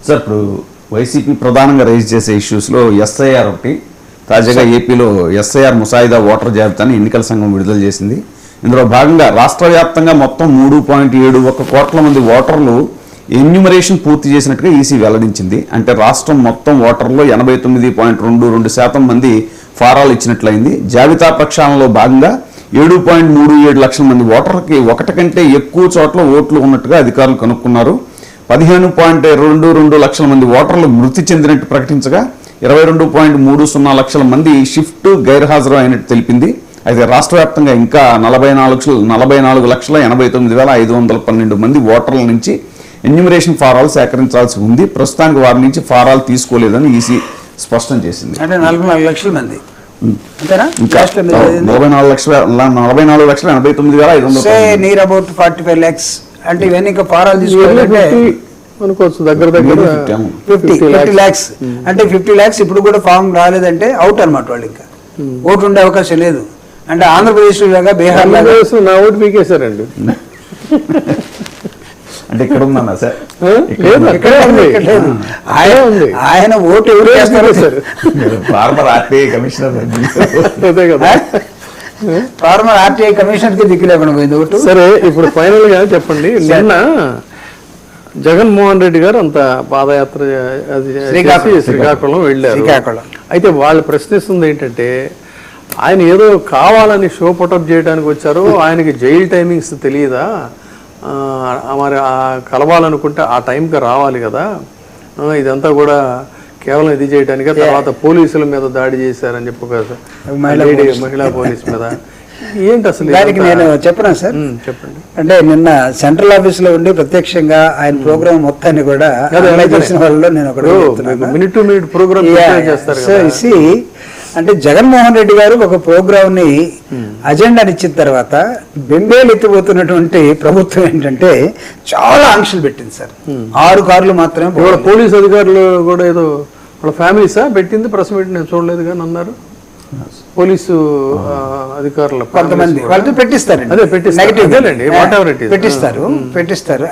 Sir ఇప్పుడు YCP ప్రధానంగా rise చేసే ఇష్యూస్లో ఎస్ఐఆర్ ఒకటి. తాజాగా ఏపీలో ఎస్ఐఆర్ ముసాయిదా ఓటర్ జాబితాని ఎన్నికల సంఘం విడుదల చేసింది. ఇందులో భాగంగా రాష్ట్ర వ్యాప్తంగా మొత్తం 3.71 కోట్ల మంది ఓటర్లు ఎన్యూమరేషన్ పూర్తి చేసినట్టుగా ఈసీ వెల్లడించింది. అంటే రాష్ట్రం మొత్తం ఓటర్లో 89.22% మంది ఫారాలు ఇచ్చినట్లయింది. జాబితా ప్రక్షాళనలో భాగంగా 7.37 లక్షల మంది ఓటర్లకి ఒకటి కంటే ఎక్కువ చోట్ల ఓట్లు ఉన్నట్టుగా అధికారులు కనుక్కున్నారు. 15.22 లక్షల మంది ఓటర్లు మృతి చెందినట్టు ప్రకటించగా 22.30 లక్షల మంది షిఫ్ట్ గైర్హాజరు అయినట్టు తెలిపింది. అయితే రాష్ట్ర వ్యాప్తంగా ఇంకా 44,89,512 మంది ఓటర్ల నుంచి ఎన్యూమరేషన్ ఫారాలు సేకరించాల్సి ఉంది. ప్రస్తుతానికి వారి నుంచి ఫారాలు తీసుకోలేదని ఈసీ స్పష్టం చేసింది. అంటే 44 లక్షల మంది అంతేనా? 44,89,512 నియర్ అబౌట్ 45 lakhs. అంటే ఇవన్నీ ఇంకా ఫారాలు తీసుకోవాలంటే అనుకోవచ్చు దగ్గర 50 lakhs. అంటే 50 lakhs ఇప్పుడు కూడా ఫామ్ రాలేదంటే అవుట్ అనమాట. వాళ్ళు ఇంకా ఓటు ఉండే అవకాశం లేదు. అంటే ఆంధ్రప్రదేశ్ లాగా బీహార్ లాగా నా ఓటు పీకేశారండి. అంటే ఇక్కడ ఉందన్నా సార్, ఆయన ఓటు ఎవరు చేస్తారు సార్? ఫార్మర్ ఆర్టీఐ కమిషనర్ అదే కదా, ఫార్మర్ ఆర్టీఐ కమిషనర్ కి దిక్కు లేకుండా పోయింది ఓటు. సరే ఇప్పుడు ఫైనల్ గా చెప్పండి, నిన్న జగన్మోహన్ రెడ్డి గారు అంత పాదయాత్ర శ్రీకాకుళం వెళ్ళారు. అయితే వాళ్ళు ప్రశ్నిస్తుంది ఏంటంటే ఆయన ఏదో కావాలని షో పుటప్ చేయడానికి వచ్చారు, ఆయనకి జైలు టైమింగ్స్ తెలియదా, మరి కలవాలనుకుంటే ఆ టైంకి రావాలి కదా, ఇదంతా కూడా కేవలం ఇది చేయడానికే, తర్వాత పోలీసుల మీద దాడి చేశారని చెప్పు కదా, మహిళా పోలీస్ మీద. ఏంటి అసలు దానికి నేను చెప్పనా సార్? చెప్పండి. అంటే నిన్న సెంట్రల్ ఆఫీస్ లో ఉండి ప్రత్యక్షంగా ఆయన ప్రోగ్రామ్ మొత్తాన్ని కూడా చేసిన వాళ్ళలో నేను ఒకటి మినిట్ టు మినిట్ ప్రోగ్రామ్ చేస్తారు. అంటే జగన్మోహన్ రెడ్డి గారు ఒక ప్రోగ్రామ్ ని అజెండాని ఇచ్చిన తర్వాత బెంబేలు ఎత్తిపోతున్నటువంటి ప్రభుత్వం ఏంటంటే చాలా ఆంక్షలు పెట్టింది సార్. 6 కార్లు మాత్రమే. పోలీస్ అధికారులు కూడా ఏదో వాళ్ళ ఫ్యామిలీసా పెట్టింది, ప్రెస్ మీట్ నేను చూడలేదు కానీ అన్నారు. పోలీసు అధికారులు కొంతమంది వాళ్ళతో పెట్టిస్తారు.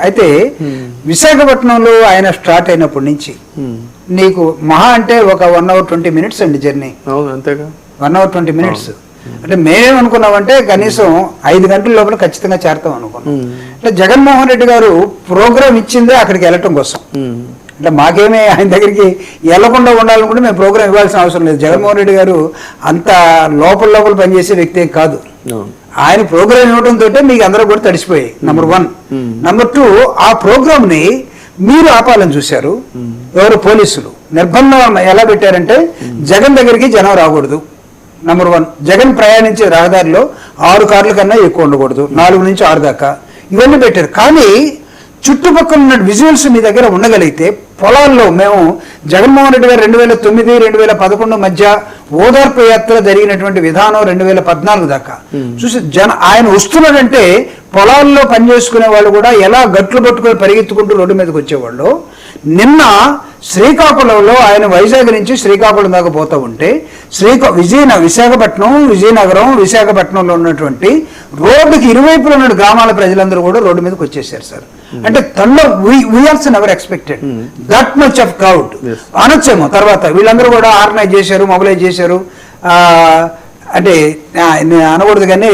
అయితే విశాఖపట్నంలో ఆయన స్టార్ట్ అయినప్పటి నుంచి నీకు మహా అంటే ఒక 1 hour 20 minutes అండి జర్నీ. అంతేగా 1 hour 20 minutes. అంటే మేమేమనుకున్నామంటే కనీసం 5 గంటల లోపల ఖచ్చితంగా చేరతాం అనుకున్నాం. అంటే జగన్మోహన్ రెడ్డి గారు ప్రోగ్రామ్ ఇచ్చిందే అక్కడికి వెళ్ళటం కోసం. అంటే మాకేమీ ఆయన దగ్గరికి వెళ్లకుండా ఉండాలనుకుంటే మేము ప్రోగ్రామ్ ఇవ్వాల్సిన అవసరం లేదు. జగన్మోహన్ రెడ్డి గారు అంత లోపల పనిచేసే వ్యక్తి కాదు. ఆయన ప్రోగ్రామ్ ఇవ్వడంతో మీకు అందరూ కూడా తడిసిపోయాయి. నంబర్ 1. నంబర్ 2, ఆ ప్రోగ్రామ్ ని మీరు ఆపాలని చూశారు. ఎవరు? పోలీసులు. నిర్బంధం ఎలా పెట్టారంటే జగన్ దగ్గరికి జనం రాకూడదు. నంబర్ 1. జగన్ ప్రయాణించే రహదారిలో 6 కార్ల కన్నా ఎక్కువ ఉండకూడదు, 4 నుంచి 6 దాకా ఇవన్నీ పెట్టారు. కానీ చుట్టుపక్కల ఉన్న విజువల్స్ మీ దగ్గర ఉండగలిగితే పొలాల్లో మేము జగన్మోహన్ రెడ్డి గారు 2009-2011 మధ్య ఓదార్పు యాత్ర జరిగినటువంటి విధానం 2014 దాకా చూసి ఆయన వస్తున్నాడంటే పొలాల్లో పనిచేసుకునే వాళ్ళు కూడా ఎలా గట్లు పట్టుకొని పరిగెత్తుకుంటూ రోడ్డు మీదకి వచ్చేవాళ్ళు. నిన్న శ్రీకాకుళంలో ఆయన వైజాగ్ నుంచి శ్రీకాకుళం దాకా పోతూ ఉంటే విశాఖపట్నంలో ఉన్నటువంటి రోడ్డుకి ఇరువైపులో ఉన్న గ్రామాల ప్రజలందరూ కూడా రోడ్డు మీదకి వచ్చేసారు సార్. అంటే తనలో we're never expected that much of crowd అనొచ్చేమో. తర్వాత వీళ్ళందరూ కూడా ఆర్గనైజ్ చేశారు, మొబిలైజ్ చేశారు. అంటే అనకూడదు కానీ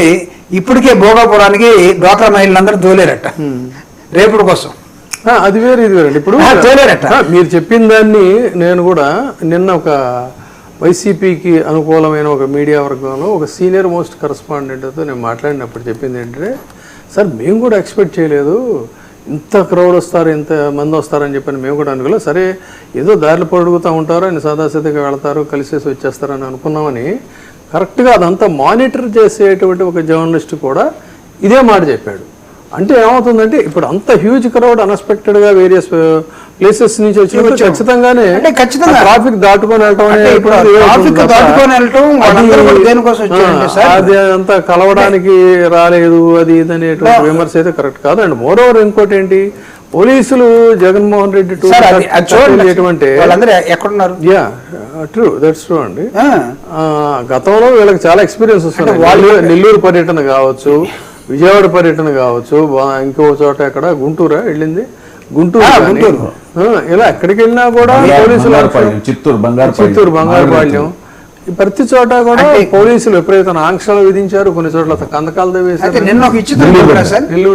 ఇప్పటికే భోగాపురానికి డ్వాక్రా మహిళలందరూ దోలేరట రేపుడు కోసం. అది వేరు ఇది వేరండి. ఇప్పుడు మీరు చెప్పిన దాన్ని నేను కూడా నిన్న ఒక వైసీపీకి అనుకూలమైన ఒక మీడియా వర్గంలో ఒక సీనియర్ మోస్ట్ కరస్పాండెంట్తో నేను మాట్లాడినప్పుడు చెప్పింది ఏంటంటే, సార్ మేము కూడా ఎక్స్పెక్ట్ చేయలేదు ఇంత క్రౌడ్ వస్తారు, ఇంత మంది వస్తారని చెప్పని మేము కూడా అనుకోలేదు. సరే ఏదో దారిలో పడుగుతూ ఉంటారు, ఆయన సాదాసీదగా వెళతారు, కలిసేసి వచ్చేస్తారని అనుకున్నామని. కరెక్ట్గా అదంతా మానిటర్ చేసేటువంటి ఒక జర్నలిస్ట్ కూడా ఇదే మాట చెప్పాడు. అంటే ఏమవుతుందంటే ఇప్పుడు అంత హ్యూజ్ క్రౌడ్ అన్ఎక్స్పెక్టెడ్ గా వేరియస్ ప్లేసెస్ నుంచి వచ్చినప్పుడు ఖచ్చితంగానే ట్రాఫిక్ దాటుకొని వెళ్ళటం, అది అంతా కలవడానికి రాలేదు అది ఇది అనేటువంటి విమర్శ అయితే కరెక్ట్ కాదు. అండ్ మోర్ ఓవర్ ఇంకోటి ఏంటి, పోలీసులు Jaganmohan Reddy true that's true అండి. గతంలో వీళ్ళకి చాలా ఎక్స్పీరియన్స్ వస్తుంది. నెల్లూరు పర్యటన కావచ్చు, విజయవాడ పర్యటన కావచ్చు, ఇంకో చోట ఎక్కడ గుంటూరా వెళ్ళింది, గుంటూరు కానీ, గుంటూరు. ఇలా ఎక్కడికి వెళ్ళినా కూడా పోలీసులు బంగారుపాళ్యం, చిత్తూరు బంగారుపాళ్యం ప్రతి చోట కూడా అంటే పోలీసులు విపరీతమైన ఆంక్షలు విధించారు. కొన్ని చోట్ల కందకాలు అయితే వేశారు. నిన్న ఒక ఇచ్చి సార్ నెల్లూరు